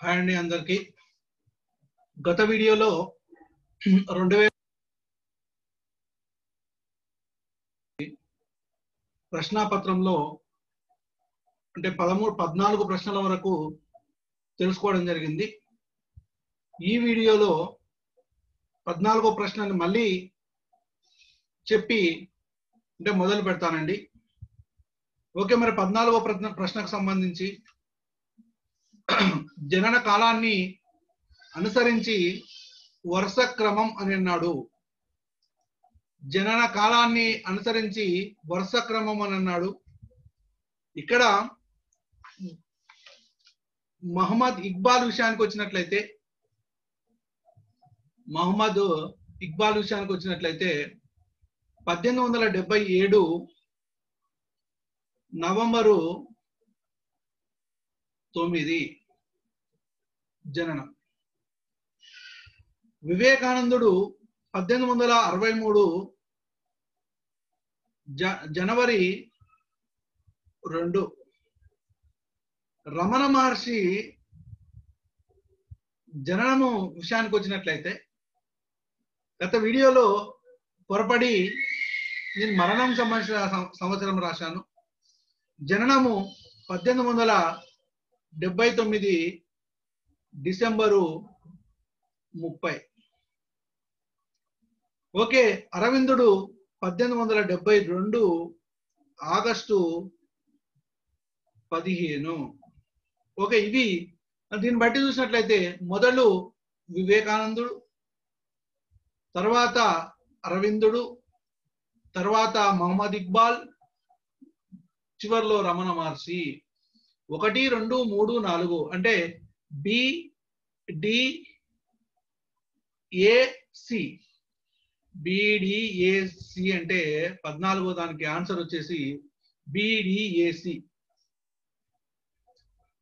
Hi అండి అందరికి. గత వీడియోలో 2000 ప్రశ్నాపత్రంలో అంటే 14 ప్రశ్నల వరకు తెలుసుకోవడం జరిగింది. ఈ వీడియోలో 14వ ప్రశ్నని మళ్ళీ చెప్పి అంటే మొదలు పెడతానండి. ఓకే, మరి 14వ ప్రశ్నకు సంబంధించి జనన కాలాన్ని అనుసరించి వరుస క్రమం అని అన్నాడు. జనన కాలాన్ని అనుసరించి వరుస క్రమం అని అన్నాడు. ఇక్కడ మహమ్మద్ ఇక్బాల్ విషయానికి వచ్చినట్లయితే 1877 నవంబరు 9 జననం. వివేకానందుడు 1863 జనవరి 2. రమణ మహర్షి జననము విషయానికి వచ్చినట్లయితే గత వీడియోలో పొరపడి నేను మరణం సంబంధించిన సంవత్సరం రాశాను. జననము 1879 డిసెంబరు 30. ఓకే, అరవిందుడు 1872 ఆగస్టు 15. ఓకే, ఇది దీన్ని బట్టి చూసినట్లయితే మొదలు వివేకానందుడు, తర్వాత అరవిందుడు, తర్వాత మహమ్మద్ ఇక్బాల్, చివర్లో రమణ మహర్షి. 1, 2, 3, 4 అంటే BDAC అంటే 14వ దానికి ఆన్సర్ వచ్చేసి BDAC.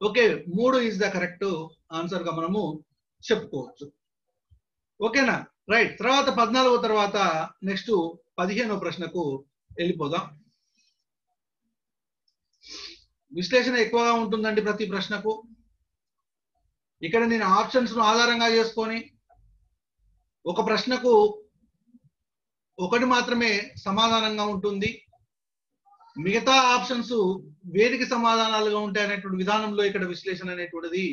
Okay, 3 is the correct answer గా మనము చెప్పుకోవచ్చు. ఓకేనా, రైట్. తర్వాత 14వ తర్వాత నెక్స్ట్ 15వ ప్రశ్నకు వెళ్ళిపోదాం. విశ్లేషణ ఎక్కువగా ఉంటుందండి ప్రతి ప్రశ్నకు. ఇక్కడ నేను ఆప్షన్స్ ను ఆధారంగా చేసుకొని ఒక ప్రశ్నకు ఒకటి మాత్రమే సమాధానంగా ఉంటుంది, మిగతా ఆప్షన్స్ వేదిక సమాధానాలుగా ఉంటాయి అనేటువంటి విధానంలో ఇక్కడ విశ్లేషణ అనేటువంటిది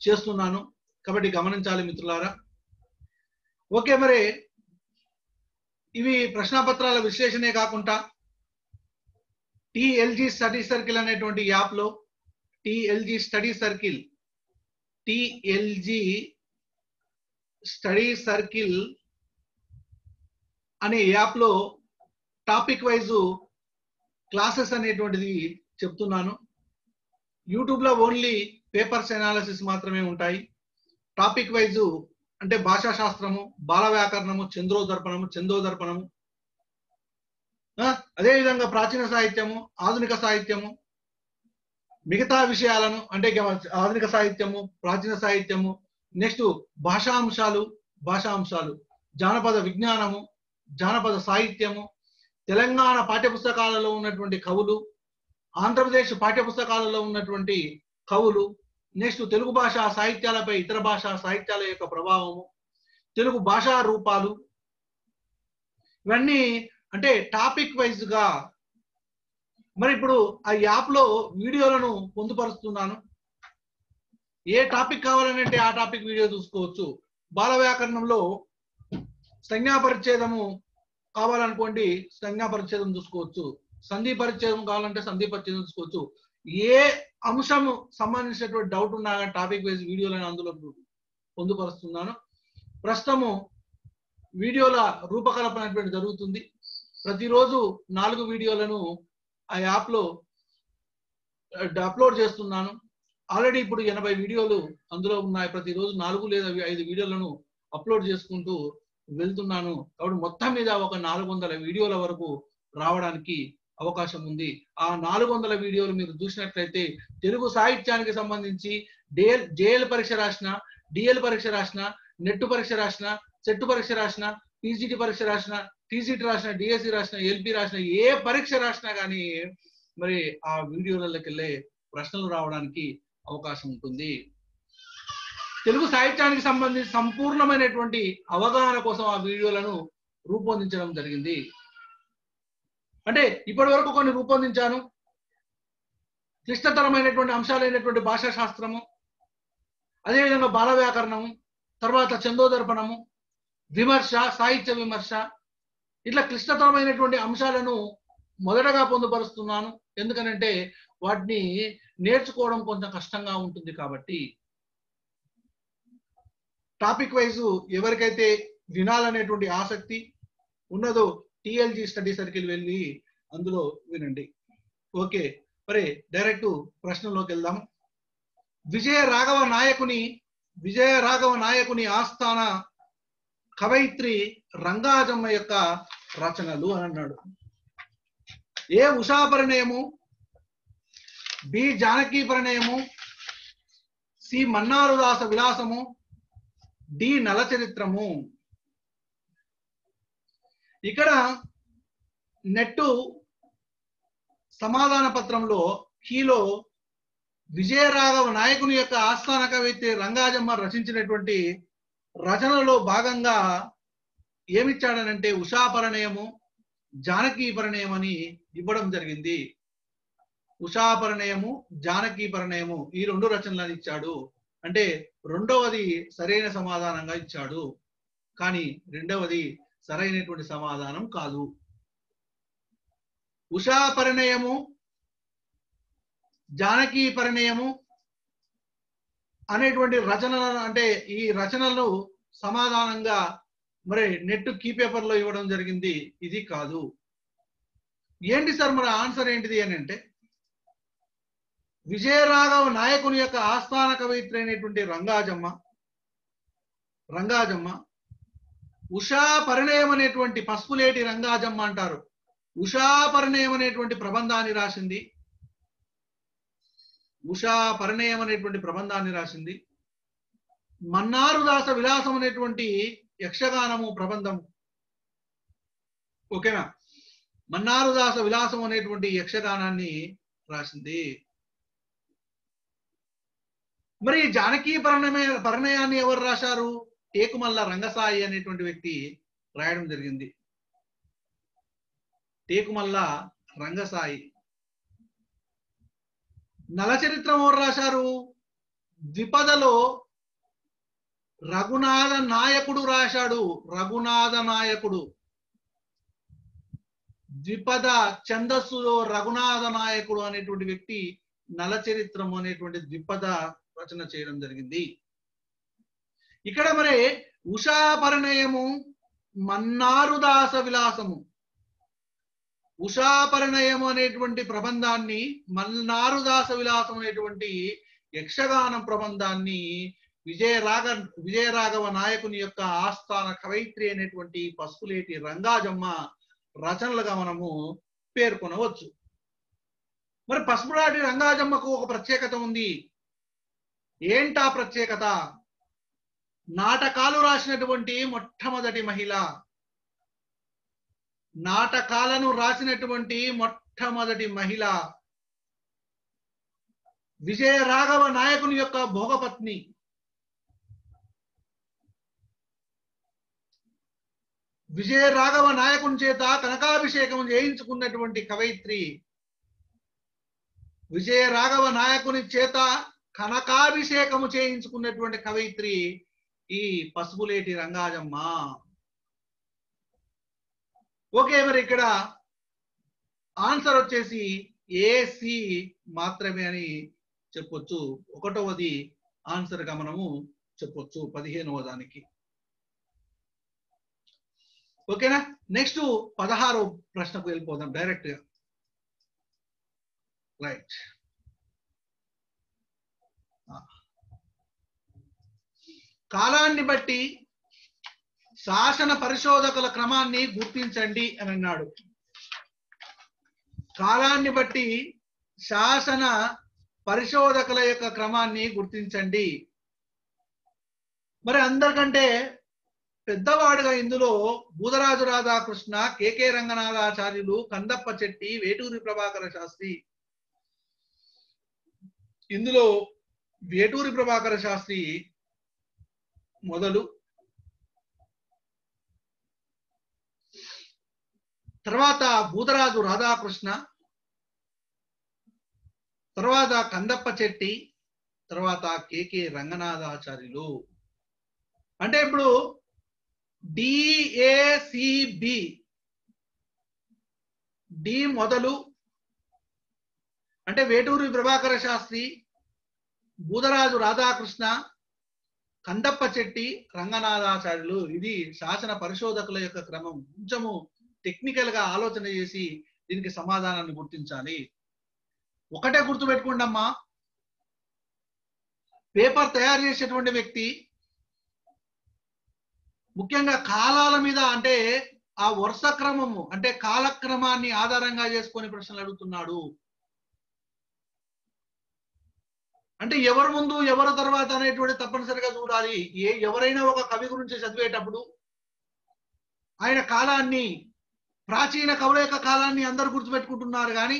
చేస్తున్నాను. కాబట్టి గమనించాలి మిత్రులారా. ఓకే, మరి ఇవి ప్రశ్నాపత్రాల విశ్లేషణే కాకుండా TLG స్టడీ సర్కిల్ అనేటువంటి యాప్లో TLG స్టడీ సర్కిల్ అనే యాప్లో టాపిక్ వైజ్ క్లాసెస్ అనేటువంటిది చెప్తున్నాను. యూట్యూబ్లో ఓన్లీ పేపర్స్ అనాలిసిస్ మాత్రమే ఉంటాయి. టాపిక్ వైజ్ అంటే భాషా శాస్త్రము, బాల వ్యాకరణము, చందోదర్పణము, అదేవిధంగా ప్రాచీన సాహిత్యము, ఆధునిక సాహిత్యము, మిగతా విషయాలను అంటే ఆధునిక సాహిత్యము, ప్రాచీన సాహిత్యము, నెక్స్ట్ భాషాంశాలు, జానపద విజ్ఞానము, జానపద సాహిత్యము, తెలంగాణ పాఠ్యపుస్తకాలలో ఉన్నటువంటి కవులు, ఆంధ్రప్రదేశ్ పాఠ్యపుస్తకాలలో ఉన్నటువంటి కవులు, నెక్స్ట్ తెలుగు భాషా సాహిత్యాలపై ఇతర భాషా సాహిత్యాల యొక్క ప్రభావము, తెలుగు భాషా రూపాలు, ఇవన్నీ అంటే టాపిక్ వైజ్ గా. మరి ఇప్పుడు ఆ యాప్ లో వీడియోలను పొందుపరుస్తున్నాను. ఏ టాపిక్ కావాలనంటే ఆ టాపిక్ వీడియో చూసుకోవచ్చు. బాల వ్యాకరణంలో సంజ్ఞా పరిచ్ఛేదము కావాలనుకోండి, సంజ్ఞా పరిచ్ఛేదం చూసుకోవచ్చు. సంధి పరిచ్ఛేదం కావాలంటే సంధి పరిచ్ఛేదం చూసుకోవచ్చు. ఏ అంశము సంబంధించినటువంటి డౌట్ ఉన్నా కానీ టాపిక్ వైజ్ వీడియోలను అందులో పొందుపరుస్తున్నాను. ప్రస్తుతము వీడియోల రూపకల్పన అనేటువంటి జరుగుతుంది. ప్రతిరోజు 4 వీడియోలను ఆ యాప్ లో అప్లోడ్ చేస్తున్నాను. ఆల్రెడీ ఇప్పుడు 80 వీడియోలు అందులో ఉన్నాయి. ప్రతిరోజు 4 లేదా 5 వీడియోలను అప్లోడ్ చేసుకుంటూ వెళ్తున్నాను. కాబట్టి మొత్తం మీద ఒక 400 వీడియోల వరకు రావడానికి అవకాశం ఉంది. ఆ 400 వీడియోలు మీరు చూసినట్లయితే తెలుగు సాహిత్యానికి సంబంధించి JL పరీక్ష రాసిన, DL పరీక్ష రాసిన, నెట్ పరీక్ష రాసిన, సెట్ పరీక్ష రాసిన, PGT పరీక్ష రాసిన, TCT రాసిన, DSC రాసిన, LP రాసిన, ఏ పరీక్ష రాసినా కానీ మరి ఆ వీడియోలకి వెళ్ళే ప్రశ్నలు రావడానికి అవకాశం ఉంటుంది. తెలుగు సాహిత్యానికి సంబంధించి సంపూర్ణమైనటువంటి అవగాహన కోసం ఆ వీడియోలను రూపొందించడం జరిగింది. అంటే ఇప్పటి వరకు కొన్ని రూపొందించాను. క్లిష్టతరమైనటువంటి అంశాలైనటువంటి భాషా శాస్త్రము, అదేవిధంగా బాల వ్యాకరణము, తర్వాత చందోదర్పణము, విమర్శ, సాహిత్య విమర్శ, ఇట్లా క్లిష్టతరమైనటువంటి అంశాలను మొదటగా పొందుపరుస్తున్నాను. ఎందుకనంటే వాటిని నేర్చుకోవడం కొంచెం కష్టంగా ఉంటుంది కాబట్టి. టాపిక్ వైజ్ ఎవరికైతే వినాలనేటువంటి ఆసక్తి ఉన్నదో టిఎల్జీ స్టడీ సర్కిల్ వెళ్ళి అందులో వినండి. ఓకే, మరి డైరెక్ట్ ప్రశ్నలోకి వెళ్దాం. విజయ రాఘవ నాయకుని ఆస్థాన కవయిత్రి రంగాజమ్మ యొక్క రచనలు అని అన్నాడు. ఏ ఉషా పరిణయము, బి జానకీ పరిణయము, సి మన్నారుదాస విలాసము, డి నలచరిత్రము. ఇక్కడ నెట్టు సమాధాన పత్రంలో కీలో విజయరాఘవ నాయకుని యొక్క ఆస్థాన కవయిత్రి రంగాజమ్మ రచించినటువంటి రచనలో భాగంగా ఏమిచ్చాడనంటే ఉషా పరిణయము, జానకీ పరిణయం అని ఇవ్వడం జరిగింది. ఉషా పరిణయము, జానకీ పరిణయము ఈ రెండు రచనలను ఇచ్చాడు. అంటే రెండవది సరైన సమాధానంగా ఇచ్చాడు, కానీ రెండవది సరైనటువంటి సమాధానం కాదు. ఉషా పరిణయము, జానకీ పరిణయము అనేటువంటి రచనలను, అంటే ఈ రచనలు సమాధానంగా మరి నెట్ కీ పేపర్ లో ఇవ్వడం జరిగింది. ఇది కాదు. ఏంటి సార్ మరి ఆన్సర్ ఏంటిది అని అంటే, విజయరాఘవ నాయకుని యొక్క ఆస్థాన కవయిత్రి అయినటువంటి రంగాజమ్మ ఉషా పరిణయం అనేటువంటి పసుపులేటి రంగాజమ్మ అంటారు. ఉషా పరిణయం అనేటువంటి ప్రబంధాన్ని రాసింది. ఉషా పరిణయం అనేటువంటి ప్రబంధాన్ని రాసింది. మన్నారుదాస విలాసం అనేటువంటి యక్షగానము ప్రబంధం. ఓకేనా? మన్నారుదాస విలాసం అనేటువంటి యక్షగానాన్ని రాసింది. మరి జానకీ పరిణయాన్ని ఎవరు రాశారు? టేకుమల్ల రంగసాయి అనేటువంటి వ్యక్తి రాయడం జరిగింది. టేకుమల్ల రంగసాయి. నలచరిత్రం ఎవరు రాశారు? ద్విపదలో రఘునాథ నాయకుడు రాశాడు. రఘునాథ నాయకుడు ద్విపద ఛందస్సులో రఘునాథ నాయకుడు అనేటువంటి వ్యక్తి నలచరిత్రం అనేటువంటి ద్విపద రచన చేయడం జరిగింది. ఇక్కడ మరి ఉషా పరిణయము, మన్నారుదాస విలాసము, ఉషా పరిణయము అనేటువంటి ప్రబంధాన్ని, మన్నారుదాస విలాసం అనేటువంటి యక్షగానం ప్రబంధాన్ని విజయరాఘవ నాయకుని యొక్క ఆస్థాన కవయిత్రి అనేటువంటి పసుపులేటి రంగాజమ్మ రచనలుగా మనము పేర్కొనవచ్చు. మరి పసుపులాటి రంగాజమ్మకు ఒక ప్రత్యేకత ఉంది. ఏంటా ప్రత్యేకత? నాటకాలు రాసినటువంటి మొట్టమొదటి మహిళ. నాటకాలను రాసినటువంటి మొట్టమొదటి మహిళ. విజయరాఘవ నాయకుని యొక్క భోగపత్ని. విజయరాఘవ నాయకుని చేత కనకాభిషేకం చేయించుకున్నటువంటి కవయిత్రి. విజయరాఘవ నాయకుని చేత కనకాభిషేకము చేయించుకున్నటువంటి కవయిత్రి ఈ పసుపులేటి రంగాజమ్మ. ఓకే, మరి ఇక్కడ ఆన్సర్ వచ్చేసి ఏసి మాత్రమే అని చెప్పొచ్చు. ఒకటవది ఆన్సర్ గా మనము చెప్పొచ్చు 15వ దానికి. ఓకేనా? నెక్స్ట్ 16వ ప్రశ్నకు వెళ్ళిపోదాం డైరెక్ట్ గా. రైట్. కాలాన్ని బట్టి శాసన పరిశోధకుల క్రమాన్ని గుర్తించండి అని అన్నాడు. కాలాన్ని బట్టి శాసన పరిశోధకుల యొక్క క్రమాన్ని గుర్తించండి. మరి అందరికంటే పెద్దవాడుగా ఇందులో బూదరాజు రాధాకృష్ణ, కేకే రంగనాథాచార్యులు, కందప్ప చెట్టి, వేటూరి ప్రభాకర శాస్త్రి. ఇందులో వేటూరి ప్రభాకర శాస్త్రి మొదలు, తర్వాత బూదరాజు రాధాకృష్ణ, తర్వాత కందప్ప చెట్టి, తర్వాత కేకే రంగనాథాచార్యులు. అంటే ఇప్పుడు డిఏసిబి, డి మొదలు అంటే వేటూరి ప్రభాకర శాస్త్రి, బూదరాజు రాధాకృష్ణ, కందప్ప చెట్టి, రంగనాథాచార్యులు. ఇది శాసన పరిశోధకుల యొక్క క్రమం. కొంచెము టెక్నికల్ గా ఆలోచన చేసి దీనికి సమాధానాన్ని గుర్తించాలి. ఒకటే గుర్తుపెట్టుకోండి అమ్మా, పేపర్ తయారు చేసేటువంటి వ్యక్తి ముఖ్యంగా కాలాల మీద, అంటే ఆ వరుస క్రమము అంటే కాలక్రమాన్ని ఆధారంగా చేసుకొని ప్రశ్నలు అడుగుతున్నాడు. అంటే ఎవరు ముందు ఎవరు తర్వాత అనేటువంటి తప్పనిసరిగా చూడాలి. ఎవరైనా ఒక కవి గురించి చదివేటప్పుడు ఆయన కాలాన్ని, ప్రాచీన కవుల యొక్క కాలాన్ని అందరూ గుర్తుపెట్టుకుంటున్నారు, కానీ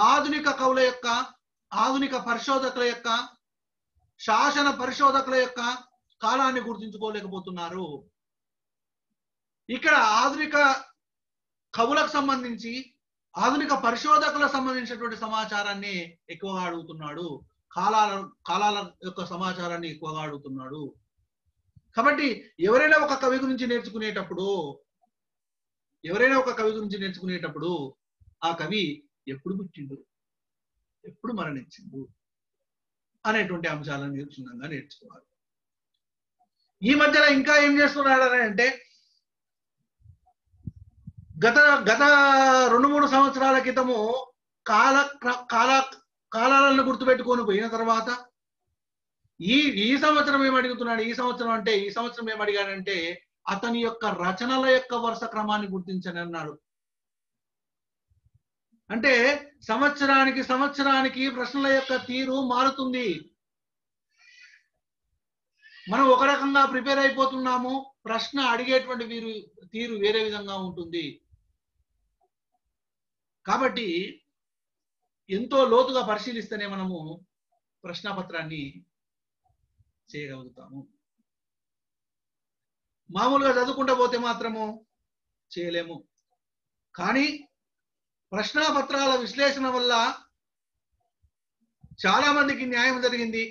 ఆధునిక కవుల యొక్క, ఆధునిక పరిశోధకుల యొక్క, శాసన పరిశోధకుల యొక్క కాలాన్ని గుర్తించుకోలేకపోతున్నారు. ఇక్కడ ఆధునిక కవులకు సంబంధించి, ఆధునిక పరిశోధకులకు సంబంధించినటువంటి సమాచారాన్ని ఎక్కువగా అడుగుతున్నాడు, కాలాల యొక్క సమాచారాన్ని ఎక్కువగా అడుగుతున్నాడు. కాబట్టి ఎవరైనా ఒక కవి గురించి నేర్చుకునేటప్పుడు ఆ కవి ఎప్పుడు పుట్టిండు, ఎప్పుడు మరణించిండు అనేటువంటి అంశాలను క్షుణ్ణంగా నేర్చుకోవాలి. ఈ మధ్యలో ఇంకా ఏం చేస్తున్నాడు అంటే, గత 2-3 సంవత్సరాల క్రితము కాలాలను గుర్తుపెట్టుకొని పోయిన తర్వాత ఈ సంవత్సరం ఏమడుగుతున్నాడు, ఈ సంవత్సరం ఏమడిగాడంటే అతని యొక్క రచనల యొక్క వరుస క్రమాన్ని గుర్తించని అన్నాడు. అంటే సంవత్సరానికి ప్రశ్నల యొక్క తీరు మారుతుంది. మనం ఒక రకంగా ప్రిపేర్ అయిపోతున్నాము, ప్రశ్న అడిగేటువంటి తీరు వేరే విధంగా ఉంటుంది. కాబట్టి ఎంతో లోతుగా పరిశీలిస్తేనే మనము ప్రశ్నపత్రాన్ని చేయగలుగుతాము. మామూలుగా చదువుకుంటూ పోతే మాత్రము చేయలేము. కానీ ప్రశ్నపత్రాల విశ్లేషణ వల్ల చాలా మందికి న్యాయం జరిగింది.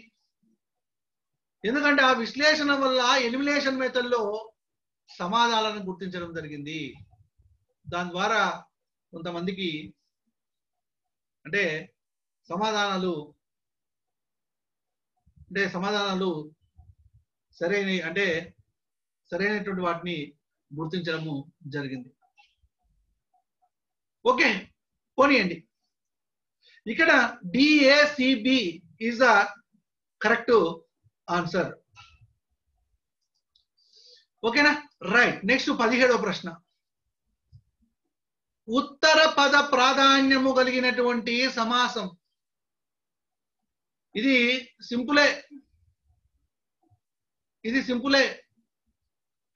ఎందుకంటే ఆ విశ్లేషణ వల్ల ఎలిమినేషన్ మెథడ్లో సమాధానాలను గుర్తించడం జరిగింది. దాని ద్వారా కొంతమందికి సమాధానాలు సరైనటువంటి వాటిని గుర్తించడము జరిగింది. ఓకే, పోనీయండి. ఇక్కడ డిఏసిబి ఈజ్ ద కరెక్ట్ ఆన్సర్. ఓకేనా? రైట్. నెక్స్ట్ 17వ ప్రశ్న. ఉత్తర పద ప్రాధాన్యము కలిగినటువంటి సమాసం. ఇది సింపులే.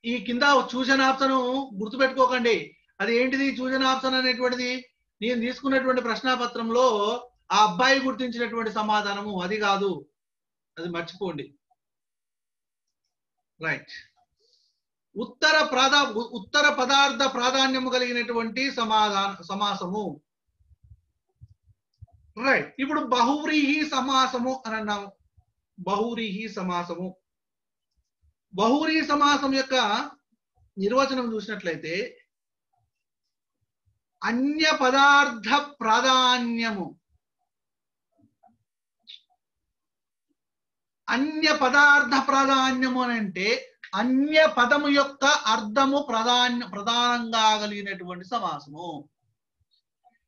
ఈ కింద చూసిన ఆప్షన్ గుర్తుపెట్టుకోకండి. అది ఏంటిది చూసిన ఆప్షన్ అనేటువంటిది? నేను తీసుకున్నటువంటి ప్రశ్నాపత్రంలో ఆ అబ్బాయి గుర్తించినటువంటి సమాధానము అది కాదు, అది మర్చిపోండి. రైట్. ఉత్తర పదార్థ ప్రాధాన్యము కలిగినటువంటి సమాసము. రైట్. ఇప్పుడు బహువ్రీహి సమాసము అని అన్నాము. బహువ్రీహి సమాసము యొక్క నిర్వచనం చూసినట్లయితే అన్య పదార్థ ప్రాధాన్యము. అన్య పదార్థ ప్రాధాన్యము అని అంటే అన్య పదము యొక్క అర్థము ప్రధానంగా కలిగినటువంటి సమాసము.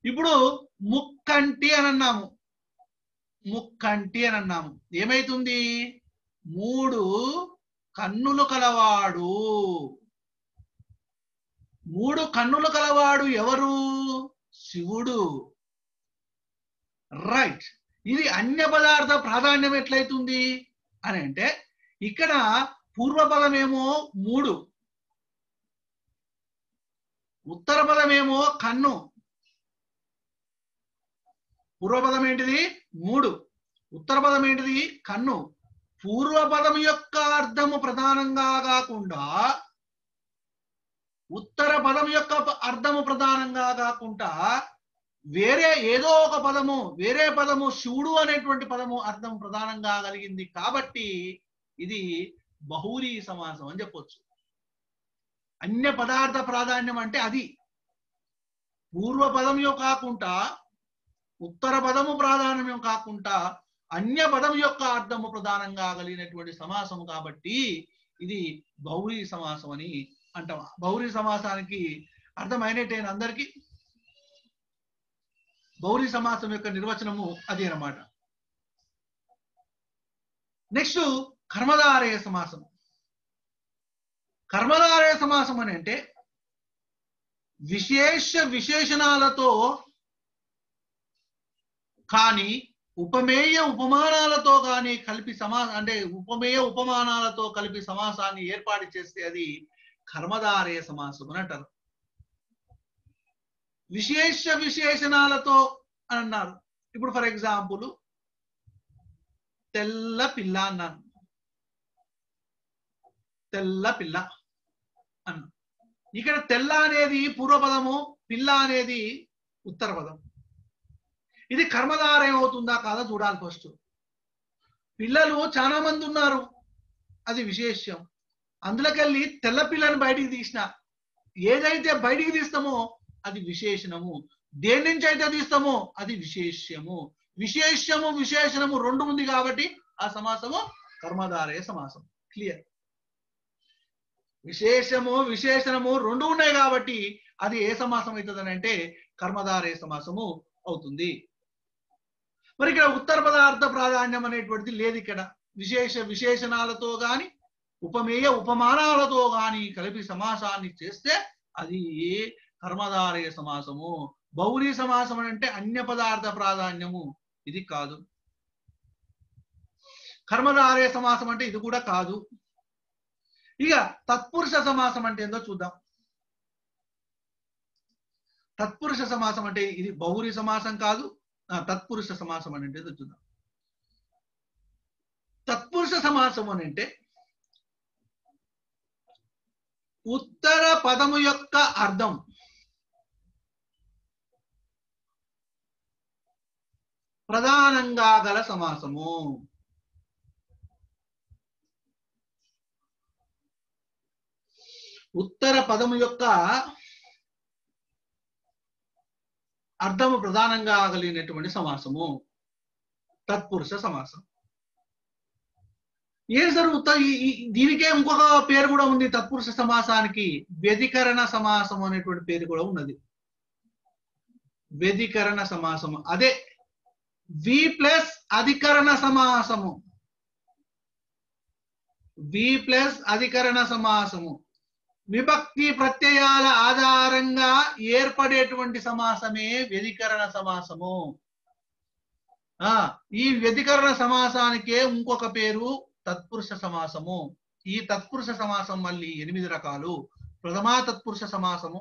ఇప్పుడు ముక్కంటి అని అన్నాము. ఏమైతుంది? 3 కన్నులు కలవాడు. 3 కన్నులు కలవాడు ఎవరు? శివుడు. రైట్. ఇది అన్య పదార్థ ప్రాధాన్యం ఎట్లయితుంది అని అంటే, ఇక్కడ పూర్వపదమేమో 3, ఉత్తర పదమేమో కన్ను. పూర్వపదం ఏంటిది? 3, ఉత్తర పదం ఏంటిది? కన్ను. పూర్వపదం యొక్క అర్థము ప్రధానంగా కాకుండా ఉత్తర పదం యొక్క అర్థము ప్రధానంగా కాకుండా వేరే ఏదో ఒక పదము, వేరే పదము శివుడు అనేటువంటి పదము అర్థం ప్రధానంగా కలిగింది కాబట్టి ఇది బహుళీ సమాసం అని చెప్పొచ్చు. అన్య పదార్థ ప్రాధాన్యం అంటే అది. పూర్వ పదము కాకుండా ఉత్తర పదము ప్రాధాన్యం కాకుండా అన్య పదం యొక్క అర్థము ప్రధానంగా కలిగినటువంటి సమాసము కాబట్టి ఇది బహుళీ సమాసం అని అంటాం. బహుళీ సమాసానికి అర్థమైనట్టేనా అందరికీ? బహుళీ సమాసం యొక్క నిర్వచనము అది అన్నమాట. నెక్స్ట్ కర్మధారయ సమాసం. కర్మధారయ సమాసం అని అంటే విశేషణాలతో కానీ ఉపమేయ ఉపమానాలతో కానీ కలిపి అంటే ఉపమేయ ఉపమానాలతో కలిపి సమాసాన్ని ఏర్పాటు చేస్తే అది కర్మధారయ సమాసం అని అంటారు. విశేషణాలతో అని అన్నారు. ఇప్పుడు ఫర్ ఎగ్జాంపుల్ తెల్ల పిల్ల అన్నాను. తెల్ల పిల్ల అన్న. ఇక్కడ తెల్ల అనేది పూర్వపదము, పిల్ల అనేది ఉత్తర పదం. ఇది కర్మధారయం అవుతుందా కాదా చూడాలి ఫస్ట్. పిల్లలు చాలా మంది ఉన్నారు, అది విశేష్యం. అందులోకెళ్ళి తెల్ల పిల్లని బయటికి తీసిన, ఏదైతే బయటికి తీస్తామో అది విశేషణము. దేని నుంచి అయితే తీస్తామో అది విశేష్యము. విశేష్యము విశేషణము రెండు ఉంది కాబట్టి ఆ సమాసము కర్మధారయ సమాసం. క్లియర్? విశేషము విశేషణము రెండు ఉన్నాయి కాబట్టి అది ఏ సమాసం అవుతుంది అంటే కర్మధారయ సమాసము అవుతుంది. మరి ఇక్కడ ఉత్తర పదార్థ ప్రాధాన్యం అనేటువంటిది లేదు. ఇక్కడ విశేషణాలతో గాని ఉపమేయ ఉపమానాలతో గాని కలిపి సమాసాన్ని చేస్తే అది కర్మధారయ సమాసము. బహుళీ సమాసం అంటే అన్య పదార్థ ప్రాధాన్యము, ఇది కాదు. కర్మధారయ సమాసం అంటే ఇది కూడా కాదు. ఇక తత్పురుష సమాసం అంటే ఏందో చూద్దాం. తత్పురుష సమాసం అంటే ఇది బహుళీ సమాసం కాదు. తత్పురుష సమాసం అని అంటే చూద్దాం. తత్పురుష సమాసం అని అంటే ఉత్తర పదము యొక్క అర్థం ప్రధానంగా గల సమాసము. ఉత్తర పదము యొక్క అర్థము ప్రధానంగా కలిగినటువంటి సమాసము తత్పురుష సమాసం. ఏం జరుగుతాయి? దీనికే ఇంకొక పేరు కూడా ఉంది తత్పురుష సమాసానికి. వ్యధికరణ సమాసం అనేటువంటి పేరు కూడా ఉన్నది. వ్యధికరణ సమాసము అదే వి ప్లస్ అధికరణ సమాసము. వి ప్లస్ అధికరణ సమాసము విభక్తి ప్రత్యయాల ఆధారంగా ఏర్పడేటువంటి సమాసమే వ్యధికరణ సమాసము. ఈ వ్యధికరణ సమాసానికే ఇంకొక పేరు తత్పురుష సమాసము. ఈ తత్పురుష సమాసం మళ్ళీ 8 రకాలు. ప్రథమా తత్పురుష సమాసము,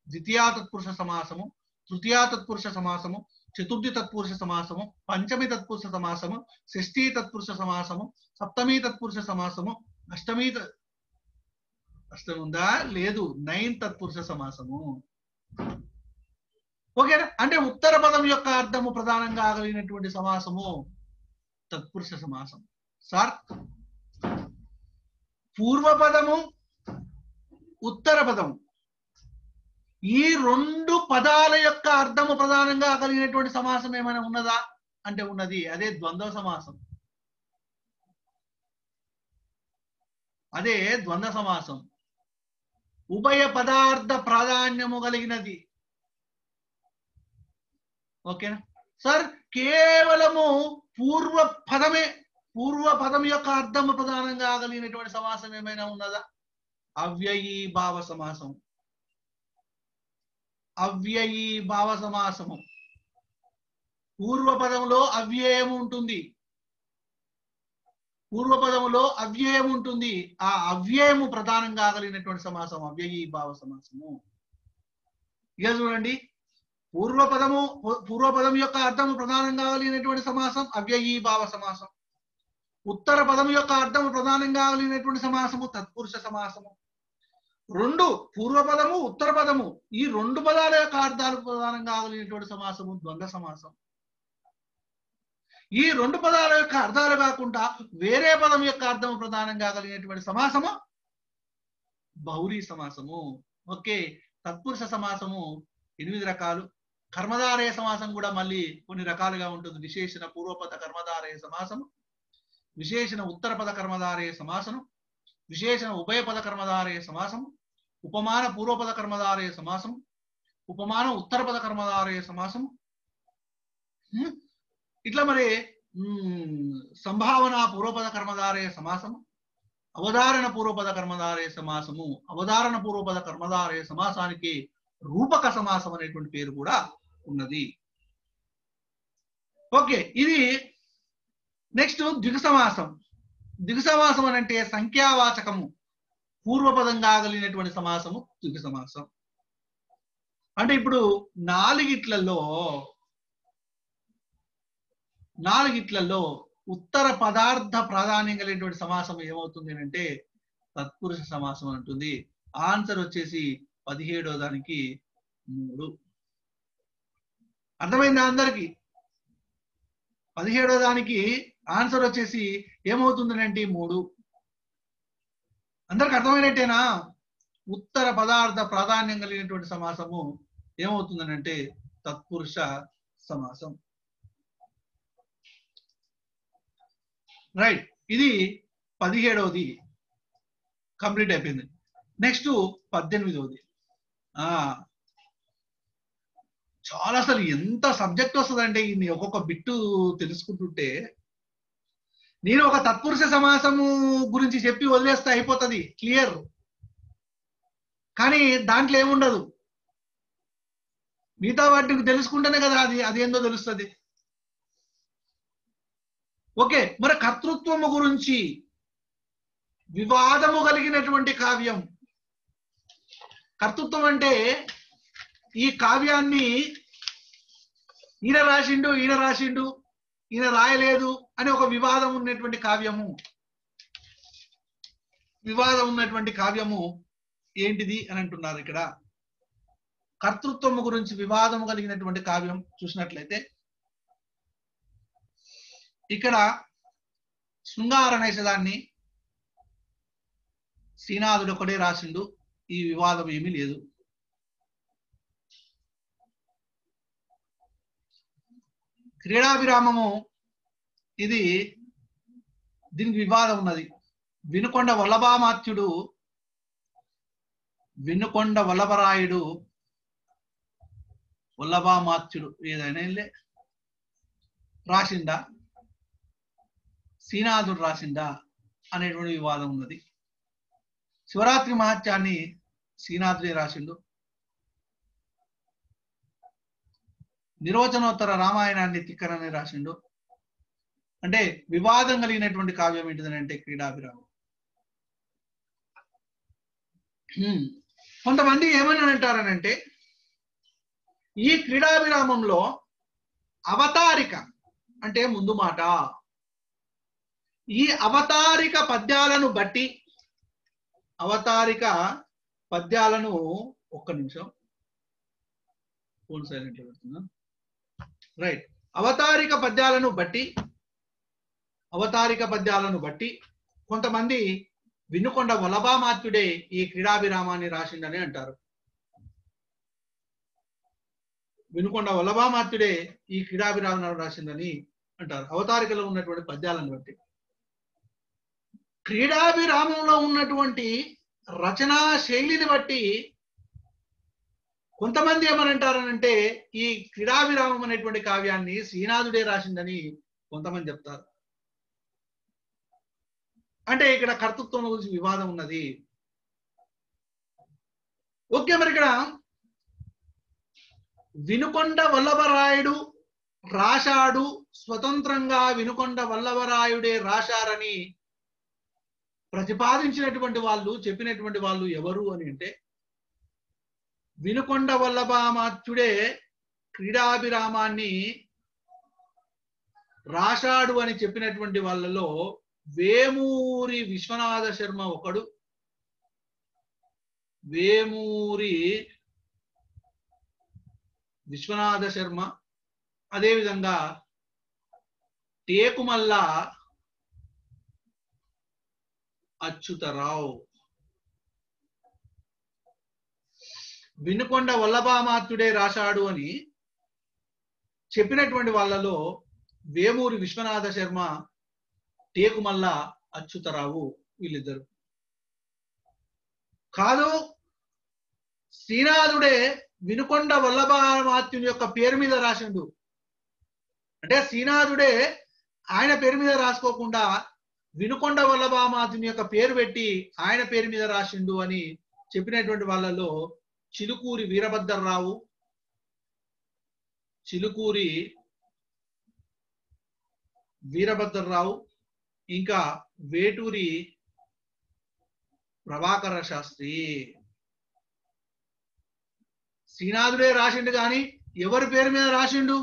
ద్వితీయా తత్పురుష సమాసము, తృతీయా తత్పురుష సమాసము, చతుర్థి తత్పురుష సమాసము, పంచమి తత్పురుష సమాసము, షష్ఠీ తత్పురుష సమాసము, సప్తమీ తత్పురుష సమాసము, అష్టమి ఉందా లేదు 9 తత్పురుష సమాసము. ఓకేనా? అంటే ఉత్తర పదం యొక్క అర్థము ప్రధానంగా కలిగినటువంటి సమాసము తత్పురుష సమాసం. సార్ పూర్వపదము ఉత్తర పదము ఈ రెండు పదాల యొక్క అర్థము ప్రధానంగా కలిగినటువంటి సమాసం ఏమైనా ఉన్నదా అంటే ఉన్నది. అదే ద్వంద్వ సమాసం. అదే ద్వంద్వ సమాసం. ఉభయ పదార్థ ప్రాధాన్యము కలిగినది. ఓకేనా సార్? కేవలము పూర్వ పదం యొక్క అర్థము ప్రధానంగా కలిగినటువంటి సమాసం ఏమైనా ఉన్నదా? అవ్యయీభావ సమాసం. అవ్యయీభావ సమాసము. పూర్వపదంలో అవ్యయం ఉంటుంది. పూర్వపదములో అవ్యయం ఉంటుంది. ఆ అవ్యయము ప్రధానంగా కలిగినటువంటి సమాసం అవ్యయీభావ సమాసము. ఇక చూడండి, పూర్వపదం యొక్క అర్థము ప్రధానంగా కలిగినటువంటి సమాసం అవ్యయీభావ సమాసం. ఉత్తర పదం యొక్క అర్థం ప్రధానంగా కలిగినటువంటి సమాసము తత్పురుష సమాసము. 2 పూర్వపదము ఉత్తర పదము ఈ 2 పదాల యొక్క అర్థాలు ప్రధానంగా కలిగినటువంటి సమాసము ద్వంద్వ సమాసం. ఈ 2 పదాల యొక్క అర్థాలు కాకుండా వేరే పదం యొక్క అర్థం ప్రధానంగా కలిగినటువంటి సమాసము బహుళీ సమాసము. ఓకే, తత్పురుష సమాసము 8 రకాలు. కర్మధారయ సమాసం కూడా మళ్ళీ కొన్ని రకాలుగా ఉంటుంది. విశేషణ పూర్వపద కర్మధారయ సమాసము, విశేషణ ఉత్తర పద కర్మధారయ సమాసము, విశేషణ ఉభయపద కర్మధారయ సమాసము, ఉపమాన పూర్వపద కర్మధారయ సమాసము, ఉపమాన ఉత్తర పద కర్మధారయ సమాసము. ఇట్లా మరి సంభావన పూర్వపద కర్మధారయ సమాసము, అవధారణ పూర్వపద కర్మధారయ సమాసము. అవధారణ పూర్వపద కర్మధారయ సమాసానికి రూపక సమాసం అనేటువంటి పేరు కూడా ఉన్నది. ఓకే, ఇది నెక్స్ట్ ద్విగ సమాసం. ద్విగ సమాసం అంటే సంఖ్యావాచకము పూర్వపదంగా కలిగినటువంటి సమాసము ద్విగ సమాసం. అంటే ఇప్పుడు నాలుగిట్లలో ఉత్తర పదార్థ ప్రాధాన్యం కలిగినటువంటి సమాసం ఏమవుతుంది అంటే తత్పురుష సమాసం అంటుంది. ఆన్సర్ వచ్చేసి 17వ దానికి 3. అర్థమైందా అందరికి? 17వ దానికి ఆన్సర్ వచ్చేసి ఏమవుతుందంటే 3. అందరికి అర్థమైనట్టేనా? ఉత్తర పదార్థ ప్రాధాన్యం కలిగినటువంటి సమాసము ఏమవుతుందనంటే తత్పురుష సమాసం. రైట్, ఇది 17వది కంప్లీట్ అయిపోయింది. నెక్స్ట్ 18వది. చాలా అసలు ఎంత సబ్జెక్ట్ వస్తుందంటే ఇది ఒక్కొక్క బిట్టు తెలుసుకుంటుంటే నేను ఒక తత్పురుష సమాసము గురించి చెప్పి వదిలేస్తే అయిపోతుంది, క్లియర్. కానీ దాంట్లో ఏముండదు, మిగతా వాటిని తెలుసుకుంటేనే కదా అదేందో తెలుస్తుంది. ఓకే, మరి కర్తృత్వము గురించి వివాదము కలిగినటువంటి కావ్యం. కర్తృత్వం అంటే ఈ కావ్యాన్ని ఈయన రాసిండు ఈయన రాయలేదు అని ఒక వివాదం ఉన్నటువంటి కావ్యము. వివాదం ఉన్నటువంటి కావ్యము ఏంటిది అని అంటున్నారు ఇక్కడ. కర్తృత్వము గురించి వివాదము కలిగినటువంటి కావ్యం చూసినట్లయితే ఇక్కడ శృంగార నైషధాన్ని శ్రీనాథుడు ఒకడే రాసిండు, ఈ వివాదం ఏమీ లేదు. క్రీడాభిరామము ఇది దీనికి వివాదం ఉన్నది. వినుకొండ వల్లభామాత్యుడు వినుకొండ వల్లభరాయుడు వల్లభామాత్యుడు ఏదైనా రాసిందా శ్రీనాథుడు రాసిందా అనేటువంటి వివాదం ఉన్నది. శివరాత్రి మహత్యాన్ని శ్రీనాథుడే రాసిండు. నిర్వచనోత్తర రామాయణాన్ని తిక్కరని రాసిండు. అంటే వివాదం కలిగినటువంటి కావ్యం ఏంటిదని అంటే క్రీడాభిరామం. కొంతమంది ఏమని అంటారనంటే ఈ క్రీడాభిరామంలో అవతారిక అంటే ముందు మాట, ఈ అవతారిక పద్యాలను బట్టి ఒక్క నిమిషం ఫోన్ సైలెంట్ లో పెడుతున్నా. రైట్, అవతారిక పద్యాలను బట్టి కొంతమంది వినుకొండ వల్లభామాత్యుడే ఈ క్రీడాభిరామాన్ని రాసిండని అంటారు. వినుకొండ వల్లభామాత్యుడే ఈ క్రీడాభిరామాన్ని రాసిందని అంటారు అవతారికలో ఉన్నటువంటి పద్యాలను బట్టి. క్రీడాభిరామంలో ఉన్నటువంటి రచనా శైలిని బట్టి కొంతమంది ఏమనంటారనంటే ఈ క్రీడాభిరామం అనేటువంటి కావ్యాన్ని శ్రీనాథుడే రాసిందని కొంతమంది చెప్తారు. అంటే ఇక్కడ కర్తృత్వం గురించి వివాదం ఉన్నది. ఓకే, మరి ఇక్కడ వినుకొండ వల్లభరాయుడు రాశాడు, స్వతంత్రంగా వినుకొండ వల్లభరాయుడే రాశారని ప్రతిపాదించినటువంటి వాళ్ళు, చెప్పినటువంటి వాళ్ళు ఎవరు అని అంటే వినుకొండ వల్లభామాత్యుడే క్రీడాభిరామాన్ని రాశాడు అని చెప్పినటువంటి వాళ్ళలో వేమూరి విశ్వనాథ శర్మ ఒకడు, వేమూరి విశ్వనాథ శర్మ, అదేవిధంగా టేకుమల్ల అచ్యుతరావు. వినుకొండ వల్లభామాత్యుడే రాశాడు అని చెప్పినటువంటి వాళ్ళలో వేమూరి విశ్వనాథ శర్మ, టేకుమల్ల అచ్యుతరావు వీళ్ళిద్దరు. కాదు, శ్రీనాథుడే వినుకొండ వల్లభామాత్యుని యొక్క పేరు మీద రాసిండు అంటే శ్రీనాథుడే ఆయన పేరు మీద రాసుకోకుండా వినుకొండ వల్లభామాత్యుని యొక్క పేరు పెట్టి ఆయన పేరు మీద రాసిండు అని చెప్పినటువంటి వాళ్ళలో చిలుకూరి వీరభద్రరావు, చిలుకూరి వీరభద్రరావు, ఇంకా వేటూరి ప్రభాకర శాస్త్రి. శ్రీనాథుడే రాసిండు కానీ ఎవరి పేరు మీద రాసిండు?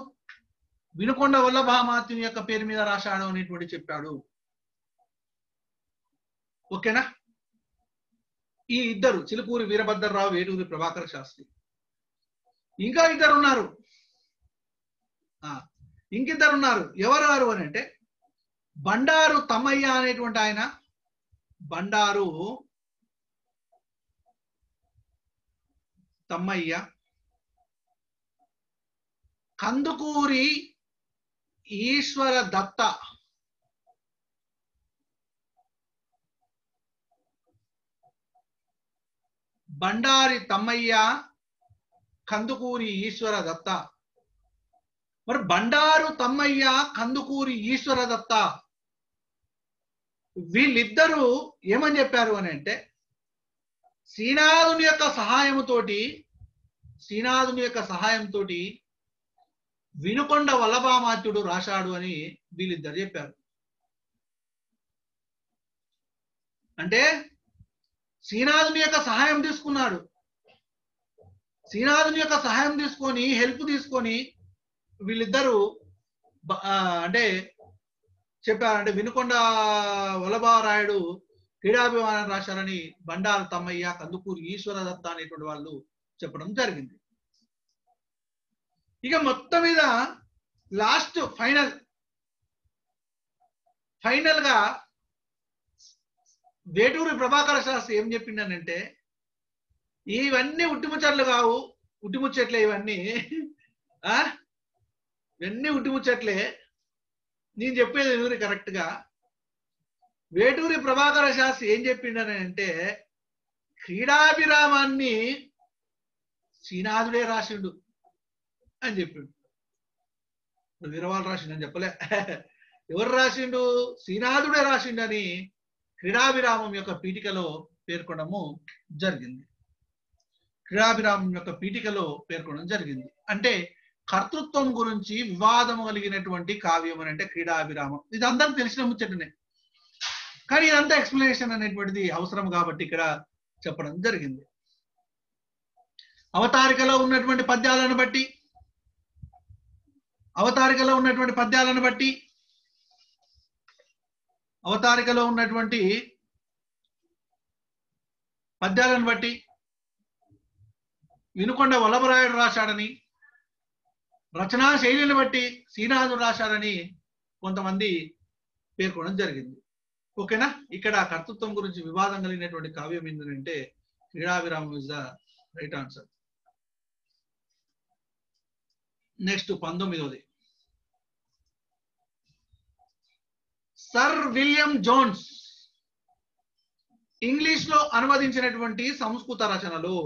వినుకొండ వల్లభామాత్యుని యొక్క పేరు మీద రాశాడు అనేటువంటి చెప్పాడు. ఓకేనా? ఈ ఇద్దరు, చిలుకూరి వీరభద్రరావు, వేటూరి ప్రభాకర శాస్త్రి. ఇంకా ఇద్దరు ఉన్నారు, ఇంకిద్దరు ఉన్నారు. ఎవరు అని అంటే బండారు తమ్మయ్య అనేటువంటి ఆయన, బండారు తమ్మయ్య, కందుకూరి ఈశ్వర దత్త, బండారి తమ్మయ్య, కందుకూరి ఈశ్వర దత్త. మరి బండారు తమ్మయ్య, కందుకూరి ఈశ్వర దత్త వీళ్ళిద్దరూ ఏమని చెప్పారు అని అంటే శ్రీనాథుని యొక్క సహాయంతో వినుకొండ వల్లభామాత్యుడు రాశాడు అని వీళ్ళిద్దరు చెప్పారు. అంటే శ్రీనాథుని యొక్క సహాయం తీసుకున్నాడు, శ్రీనాథుని యొక్క సహాయం తీసుకొని, హెల్ప్ తీసుకొని వీళ్ళిద్దరూ అంటే చెప్పారు. అంటే వినుకొండ వల్లభరాయుడు క్రీడాభిమానం రాశారని బండారు తమ్మయ్య, కందుకూరి ఈశ్వర దత్త అనేటువంటి వాళ్ళు చెప్పడం జరిగింది. ఇక మొత్తం మీద లాస్ట్ ఫైనల్ గా వేటూరి ప్రభాకర శాస్త్రి ఏం చెప్పిండనంటే ఇవన్నీ ఉట్టిముచ్చట్లు కావు, ఉట్టిముచ్చట్లే ఇవన్నీ, ఇవన్నీ ఉట్టిముచ్చట్లే, నేను చెప్పేది ఎవరు కరెక్ట్ గా. వేటూరి ప్రభాకర శాస్త్రి ఏం చెప్పిండని అంటే క్రీడాభిరామాన్ని శ్రీనాథుడే రాసిండు అని చెప్పిండు. వీరవాళ్ళు రాసిండు అని చెప్పలే, ఎవరు రాసిండు? శ్రీనాథుడే రాసిండని క్రీడాభిరామం యొక్క పీఠికలో పేర్కొనడము జరిగింది. క్రీడాభిరామం యొక్క పీఠికలో పేర్కొనడం జరిగింది. అంటే కర్తృత్వం గురించి వివాదం కలిగినటువంటి కావ్యం అని అంటే క్రీడాభిరామం. ఇది అందరికి తెలిసిన ముచ్చటనే, కానీ ఇదంతా ఎక్స్ప్లెనేషన్ అనేటువంటిది అవసరం కాబట్టి ఇక్కడ చెప్పడం జరిగింది. అవతారికలో ఉన్నటువంటి పద్యాలను బట్టి అవతారికలో ఉన్నటువంటి పద్యాలను బట్టి వినుకొండ వల్లభరాయుడు రాశాడని, రచనా శైలిని బట్టి శ్రీనాథుడు రాశాడని కొంతమంది పేర్కొనడం జరిగింది. ఓకేనా? ఇక్కడ కర్తృత్వం గురించి వివాదం కలిగినటువంటి కావ్యం ఏంటంటే Kreedabhiramam is the right answer. Next 19వ సర్ విలియం జోన్స్ ఇంగ్లీష్ లో అనువదించినటువంటి సంస్కృత రచనలు.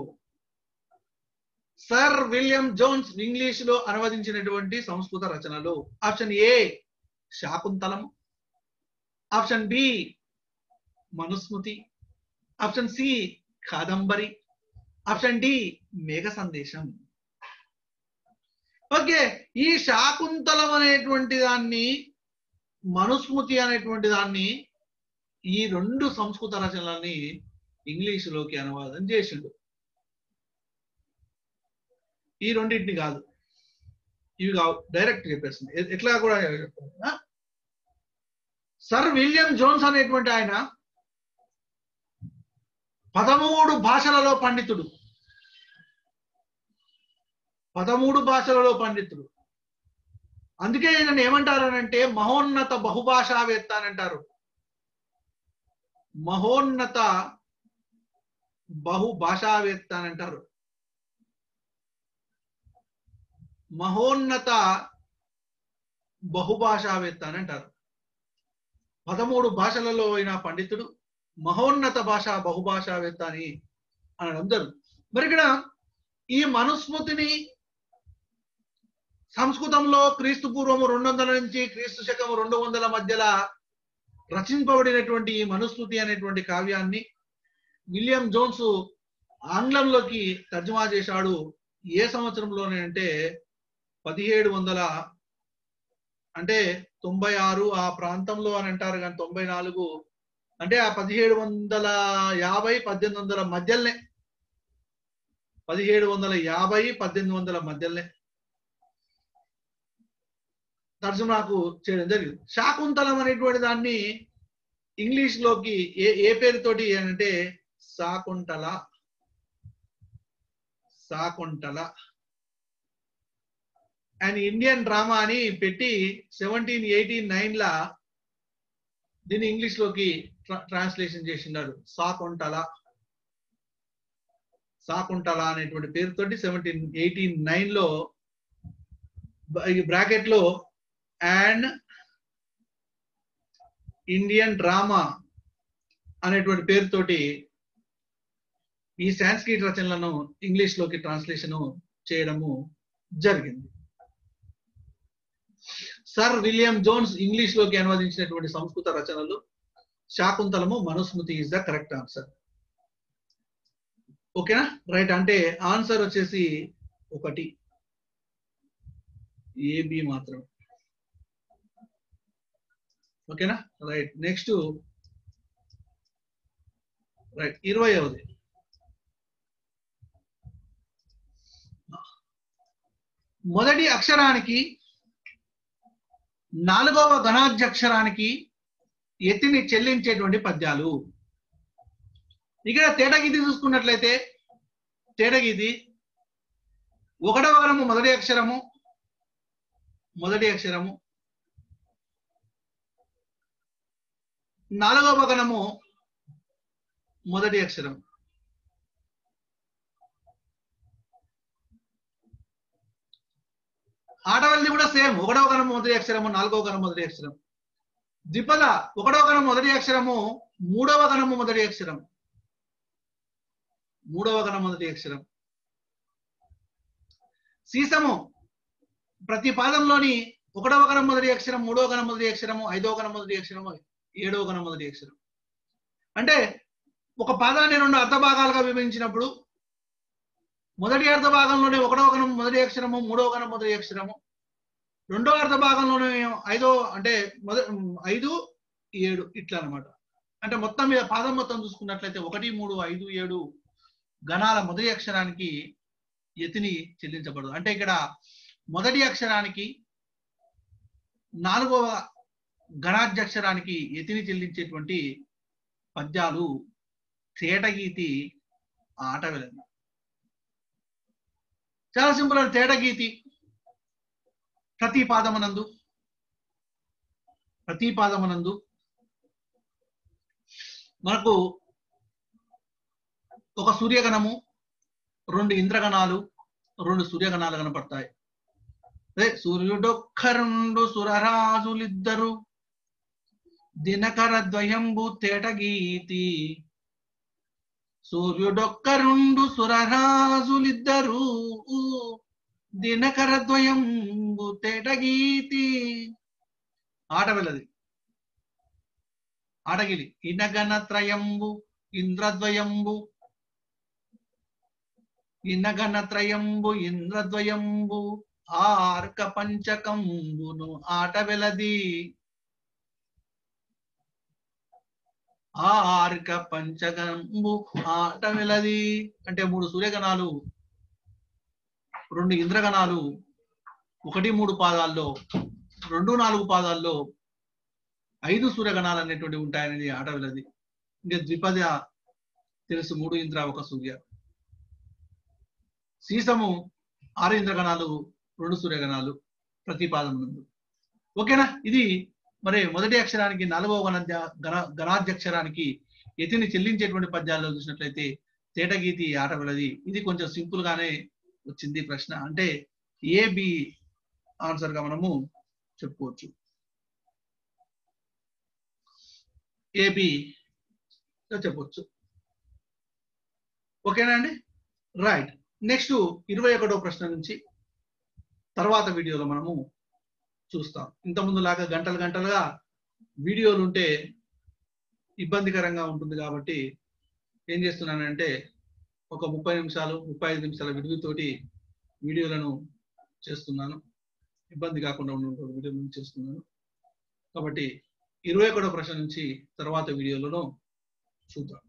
సర్ విలియం జోన్స్ ఇంగ్లీష్ లో అనువదించినటువంటి సంస్కృత రచనలు. Option A Shakuntalam, option B Manusmriti, option C Kadambari, option D Megha Sandesham. Okay, ఈ శాకుంతలం అనేటువంటి దాన్ని, మనుస్మృతి అనేటువంటి దాన్ని, ఈ రెండు సంస్కృత రచనలని ఇంగ్లీషులోకి అనువాదం చేసిండు. ఈ రెండింటిని కాదు, ఇవి కావు, డైరెక్ట్ చెప్పేస్తుంది. ఎట్లా కూడా సర్ విలియం జోన్స్ అనేటువంటి ఆయన 13 భాషలలో పండితుడు. 13 భాషలలో పండితుడు. అందుకే ఈయనను ఏమంటారు అంటే మహోన్నత బహుభాషావేత్త అని అంటారు. మహోన్నత బహుభాషావేత్త అని అంటారు. మహోన్నత బహుభాషావేత్త అని అంటారు. 13 భాషలలో అయిన పండితుడు, మహోన్నత బహుభాషావేత్త అని అనడం జరుగుతుంది. మరి ఇక్కడ ఈ మనుస్మృతిని సంస్కృతంలో క్రీస్తు పూర్వము 200 నుంచి క్రీస్తు శకము 200 మధ్యలో రచింపబడినటువంటి ఈ మనుస్మృతి అనేటువంటి కావ్యాన్ని విలియం జోన్స్ ఆంగ్లంలోకి తర్జుమా చేశాడు. ఏ సంవత్సరంలోనే అంటే 1700 అంటే 96 ఆ ప్రాంతంలో అని అంటారు, కానీ 94 అంటే ఆ 1750 1800 మధ్యలోనే, 1750 1800 మధ్యలోనే తర్జుమాకు చేయడం జరిగింది. శాకుంతలం అనేటువంటి దాన్ని ఇంగ్లీష్ లోకి ఏ పేరుతోటి అంటే శాకుంతల అండ్ ఇండియన్ డ్రామా అని పెట్టి 1789 లా దీన్ని ఇంగ్లీష్ లోకి ట్రాన్స్లేషన్ చేసినారు. శాకుంతల అనేటువంటి పేరుతోటి 1789 లో బ్రాకెట్ లో అండ్ ఇండియన్ డ్రామా అనేటువంటి పేరుతోటి ఈ సాంస్క్రిట్ రచనలను ఇంగ్లీష్ లోకి ట్రాన్స్లేషన్ చేయడము జరిగింది. సర్ విలియం జోన్స్ ఇంగ్లీష్ లోకి అనువదించినటువంటి సంస్కృత రచనలు Shakuntalam, Manusmriti is the correct answer. ఓకేనా? రైట్. అంటే ఆన్సర్ వచ్చేసి 1 AB మాత్రం. ఓకేనా? రైట్. నెక్స్ట్ రైట్ 20వ మొదటి అక్షరానికి 4వ గణాధ్యక్షరానికి ఎత్తిని చెల్లించేటువంటి పద్యాలు. ఇక్కడ తేటగీతి చూసుకున్నట్లయితే తేటగీతి 1వ గణము మొదటి అక్షరము 4వ గణము మొదటి అక్షరం. ఆటవల్లి కూడా సేమ్, 1వ గణం మొదటి అక్షరము 4వ గణం మొదటి అక్షరం. ద్విపద 1వ గణం మొదటి అక్షరము 3వ గణము మొదటి అక్షరం. సీసము ప్రతి పాదంలోని 1వ గణం మొదటి అక్షరం, 3వ గణం మొదటి అక్షరము, 5వ గణం మొదటి అక్షరము, 7వ గణం మొదటి అక్షరం. అంటే ఒక పాదాన్ని 2 అర్ధ భాగాలుగా విభజించినప్పుడు మొదటి అర్ధ భాగంలోనే 1వ గణం మొదటి అక్షరము, 3వ గణం మొదటి అక్షరము, 2వ అర్ధ భాగంలోనే 5 అంటే 5 7 ఇట్లా అన్నమాట. అంటే మొత్తం మీద పాదం మొత్తం చూసుకున్నట్లయితే 1 3 5 7 గణాల మొదటి అక్షరానికి యతిని చెల్లించబడదు. అంటే ఇక్కడ మొదటి అక్షరానికి 4వ గణాధ్యక్షరానికి యతిని చెల్లించేటువంటి పద్యాలు తేటగీతి, ఆటవెలది. చాలా సింపుల్. తేటగీతి ప్రతి పాదమునందు మనకు ఒక సూర్యగణము, 2 ఇంద్రగణాలు, 2 సూర్యగణాలు కనపడతాయి. సూర్యుడొక్కరుండు సురరాజులిద్దరు దినకర ద్వయంబు తేటగీతి. సూర్యుడొక్కరుండు సురరాజులిద్దరు దినకర ద్వయంబు తేటగీతి. ఆటవెలది. ఆటగిలి. ఇనగణ త్రయంబు ఇంద్రద్వయంబు, ఆర్క పంచకంబును ఆటవెలది. ఆర్క పంచకంబు ఆటవెలది అంటే 3 సూర్యగణాలు, 2 ఇంద్రగణాలు, 1 3 పాదాల్లో, 2 4 పాదాల్లో 5 సూర్యగణాలు అనేటువంటివి ఉంటాయనేది ఆటవిలది. ఇంకా ద్విపద తెలుసు, 3 ఇంద్ర 1 సూర్య. సీసము 6 ఇంద్రగణాలు 2 సూర్యగణాలు ప్రతిపాదం నందు. ఓకేనా? ఇది మరి మొదటి అక్షరానికి 4వ గణాధ్యక్షరానికి యతిని చెల్లించేటువంటి పద్యాల్లో చూసినట్లయితే తేటగీతి ఆటవిలది. ఇది కొంచెం సింపుల్ గానే వచ్చింది ప్రశ్న. అంటే ఏబి ఆన్సర్ గా మనము చెప్పుకోవచ్చు. ఏబి చెప్పొచ్చు. ఓకేనా అండి? రైట్. నెక్స్ట్ 21వ ప్రశ్న నుంచి తర్వాత వీడియోలో మనము చూస్తాం. ఇంతకుముందు లాగా గంటలుగా వీడియోలు ఉంటే ఇబ్బందికరంగా ఉంటుంది కాబట్టి ఏం చేస్తున్నానంటే ఒక 30 నిమిషాలు 35 నిమిషాల విడివితోటి వీడియోలను చేస్తున్నాను. ఇబ్బంది కాకుండా ఉన్న వీడియోలను చేస్తున్నాను. కాబట్టి 21వ ప్రశ్న నుంచి తర్వాత వీడియోలను చూద్దాం.